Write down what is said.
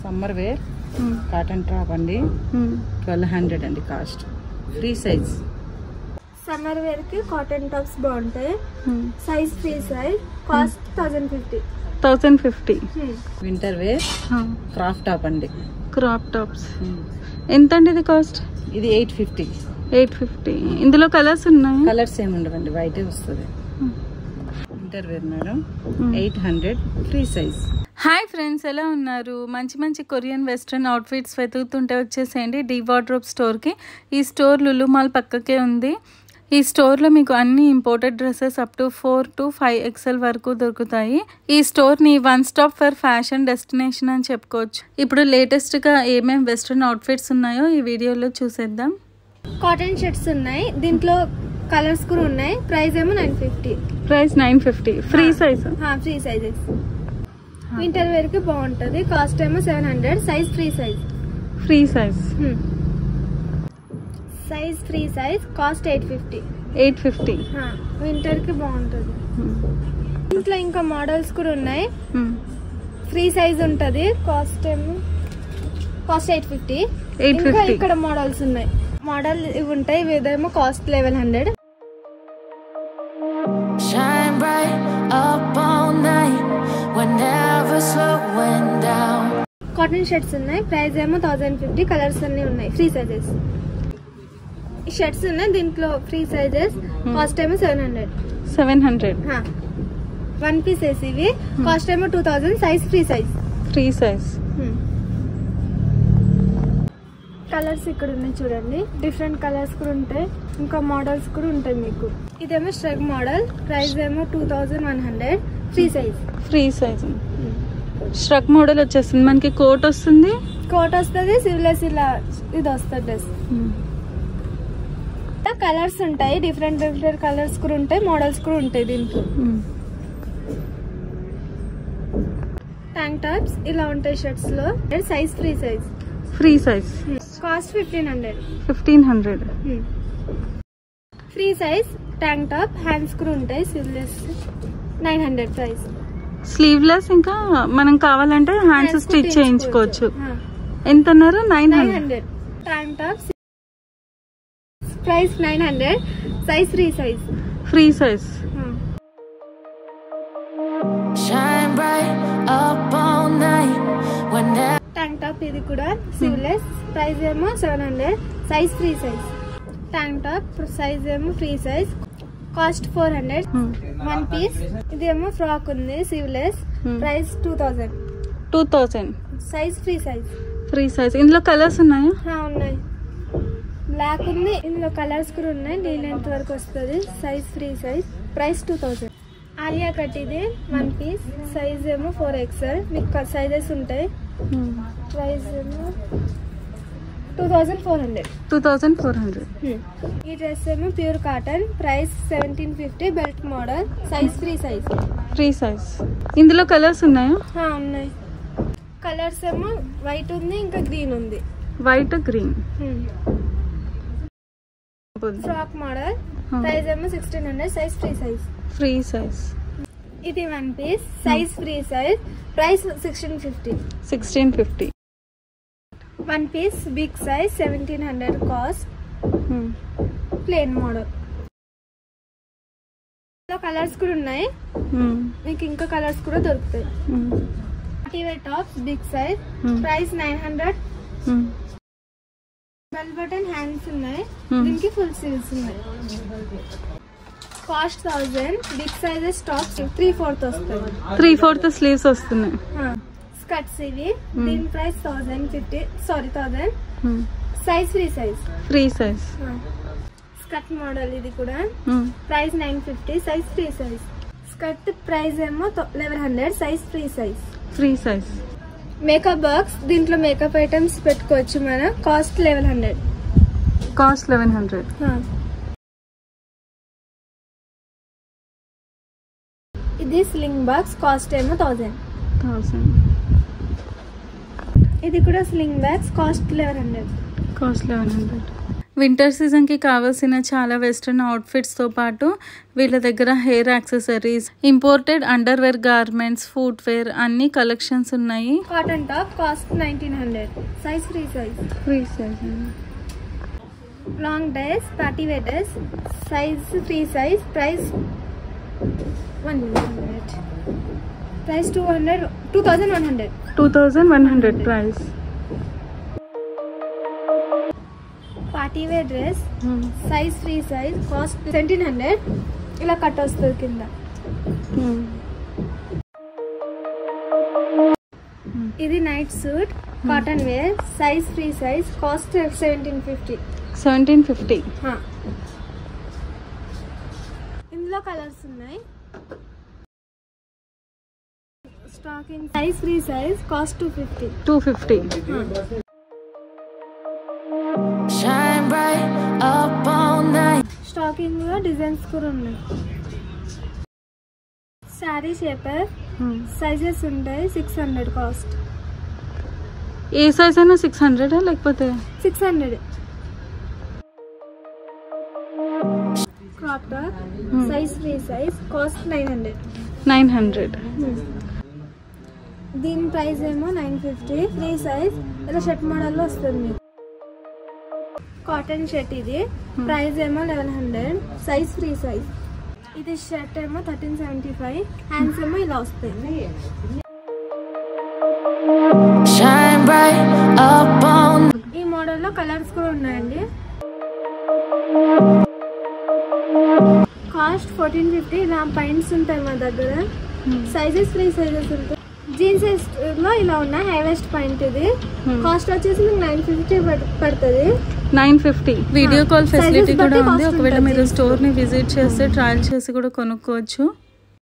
Summer wear cotton top అండి 1200 అండి cost free size summer wear కి కాటన్ టాప్స్ బాగుంటాయి size free size cost 1050 winter wear crop top అండి crop tops ఎంత అండి ఇది కాస్ట్ ఇది 850 ఇందులో కలర్స్ ఉన్నాయి కలర్స్ ఏమి ఉండవండి వైట్ వస్తుంది winter wear madam 800 free size hi friends ఎలా ఉన్నారు మంచి మంచి కొరియన్ వెస్ట్రన్ అవుట్ఫిట్స్ వెతుకుతుంటే వచ్చేసేయండి డి వార్డ్రోబ్ స్టోర్కి ఈ స్టోర్ లులు మాల్ పక్కకే ఉంది ఈ స్టోర్లో మీకు అన్ని imported dresses up to 4 to 5XL వరకు దొరుకుతాయి ఈ స్టోర్ని one stop for fashion destination అని చెప్పుకోవచ్చు ఇప్పుడు లేటెస్ట్గా ఏమేమి వెస్ట్రన్ అవుట్ఫిట్స్ ఉన్నాయో ఈ వీడియోలో చూసేద్దాం కాటన్ షర్ట్స్ ఉన్నాయి దీంట్లో కలర్స్ కూడా ఉన్నాయి ప్రైస్ ఏమో 950 price 950 free size free sizes winter wear కి బాగుంటది కాస్ట్ ఏమో 700 size free size size free size cost 850 winter కి బాగుంటది ఇంట్లో ఇంకా మోడల్స్ కూడా ఉన్నాయి ఫ్రీ సైజ్ ఉంటది కాస్ట్ 850 ఇంకా ఇక్కడ మోడల్స్ ఉన్నాయి మోడల్ ఇవి ఉంటాయి ఇదేమో cost 1100 Shine bright up all night, we're never slowing down. Cotton shirts ఉన్నాయి ప్రైస్ ఏమో 1050 కలర్స్ అన్ని ఉన్నాయి ఫ్రీ సైజెస్ షర్ట్స్ ఉన్నాయి దీంట్లో ఫ్రీ సైజెస్ కాస్ట్ ఏమో 700 వన్ పీస్ ఇవి కాస్ట్ ఏమో 2000 సైజ్ ఫ్రీ సైజ్ కలర్స్ ఇక్కడ ఉన్నాయి చూడండి డిఫరెంట్ కలర్స్ కూడా ఉంటాయి ఇంకా మోడల్స్ కూడా ఉంటాయి మీకు ఇదేమో స్ట్రగ్ మోడల్ ప్రైస్ ఏమో 2100 ఫ్రీ సైజ్ స్ట్రక్ మోడల్ వచ్చేస్తుంది మనకి కోట్ వస్తుంది సివ్లెస్ ఇలా ఇది వస్తుంది డ్రెస్ కలర్స్ ఉంటాయి డిఫరెంట్ కలర్స్ కూడా ఉంటాయి మోడల్స్ కూడా ఉంటాయి దీంట్లో ట్యాంక్ టాప్స్ ఇలా ఉంటాయి షర్ట్స్ లో size free size cost 1500 free size tank top hands కూడా ఉంటాయి స్లీవ్లెస్ 900 ప్రైస్ స్లీవ్లెస్ ఇంకా మనం కావాలంటే హ్యాండ్స్ స్టిచ్ చేయించుకోవచ్చు ఎంత అన్నారు 900 tank top price 900 size free size Shine bright up all night, we're never. Tank top ఇది కూడా స్లీవ్లెస్ ప్రైస్ ఏమో 700 size free size tank top size ఏమో free size cost 400 one piece ఇదేమో ఫ్రాక్ ఉంది sleeveless price 2000 size free size ఇందులో colours ఉన్నాయా ఉన్నాయి black ఉంది ఇందులో కలర్స్ కూడా ఉన్నాయి నీ లెంత్ వరకు వస్తుంది size free size price 2000 Alia cut ఇది వన్ పీస్ సైజ్ ఏమో 4XL మీకు సైజెస్ ఉంటాయి ప్రైస్ ఏమో 2400 ఈ డ్రెస్ ఏమో pure cotton price 1750 belt model size free size ఇందులో కలర్స్ ఉన్నాయా ఉన్నాయి కలర్స్ ఏమో వైట్ ఉంది ఇంకా గ్రీన్ ఉంది white green frock model price ఏమో 1600 సైజ్ ఫ్రీ సైజ్ ఇది one piece size free size price 1650 one piece big size 1700 cost plain model colours కూడా ఉన్నాయి మీకు ఇంకా కలర్స్ కూడా దొరుకుతాయి tops big size price 900 bell button hands ఉన్నాయి దీనికి ఫుల్ స్లీవ్స్ ఉన్నాయి కాస్ట్ 1000 బిగ్ సైజెస్ టాప్స్ 3/4 వస్తుంది 3/4 స్లీవ్స్ వస్తున్నాయి స్కర్ట్స్ ఇవి దీని price 1000 size free size skirt model ఇది కూడా price 950 size free size skirt price ఏమో 1100 size free size makeup box దీంట్లో మేకప్ ఐటమ్స్ పెట్టుకోవచ్చు మన కాస్ట్ 1100 ఇది స్లింగ్ బాక్స్ కాస్ట్ ఏమో 1000 ఇది కూడా స్లింగ్ బ్యాగ్స్ కాస్ట్ 1100 వింటర్ సీజన్కి కావాల్సిన చాలా వెస్ట్రన్ అవుట్ఫిట్స్తో పాటు వీళ్ళ దగ్గర hair accessories, imported underwear, garments, footwear అన్ని కలెక్షన్స్ ఉన్నాయి. Cotton top cost 1900, size free size. Long dress, party wear dress, size free size, price 2100 price. Party wear dress, size free size, cost 1700. ఇలా cut వస్తుంది కింద. ఇది night suit cotton wear, size free size, cost 1750. ఇందులో colours ఉన్నాయి. Stocking, size free size, cost 250. Shine bright up all night. Stocking లో designs కూడా ఉన్నాయి. Sari shaper, sizes ఉంటాయి. 600 కాస్ట్. ఏ సైజ్ అయినా 600 లేకపోతే 600. Crop top, size free size, cost 900. దీని price ఏమో 950. Free size. ఇలా షర్ట్ మోడల్లో వస్తుంది. కాటన్ షర్ట్ ఇది, ప్రైస్ ఏమో 1100, సైజ్ ఫ్రీ సైజ్. ఇది షర్ట్ ఏమో 1375, హ్యాండ్స్ ఏమో ఇలా వస్తాయి. Shine bright up on. ఈ మోడల్లో కలర్స్ కూడా ఉన్నాయండి. కాస్ట్ 1450. ఇలా పాయింట్స్ ఉంటాయి మా దగ్గర. సైజెస్ ఫ్రీ సైజెస్ ఉంటాయి. జీన్స్ లో ఇలా ఉన్నాయి. హై వెస్ట్ పాయింట్ ఇది. కాస్ట్ వచ్చేసి మీకు 950 పడుతుంది. 950. వీడియో కాల్ ఫెసిలిటీ కూడా ఉంది. ఒకవేళ మీరు స్టోర్ని విజిట్ చేస్తే ట్రయల్ చేసి కూడా కొనుక్కోవచ్చు.